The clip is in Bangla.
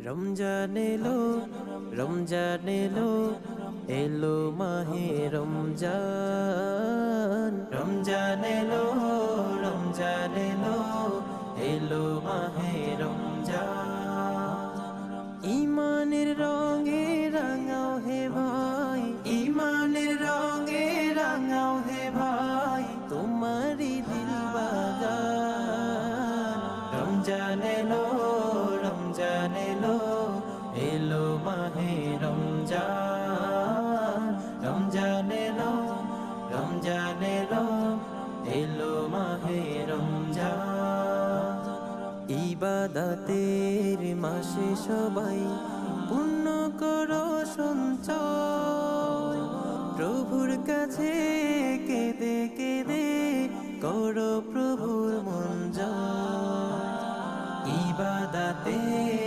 রমজান এলো, রমজান এলো, এলো মাহে রমজান। রমজান এলো, রমজান এলো, এলো মাহে রমজান। ইমানের রঙে রাঙাও হে ভাই, ইমানের রঙে রাঙাও হে ভাই, তোমারি দিল বাগান। রমজান এলো, রমজান এলো, এলো মাহে রমজান। রমজান এলো, রমজান এলো, এলো মাহে রমজান। ইবাদতের মাসে সবাই পূর্ণ করো সঞ্চয়, প্রভুর কাছে কেঁদে কেঁদে করো প্রভুর মন জয়। ইবাদতের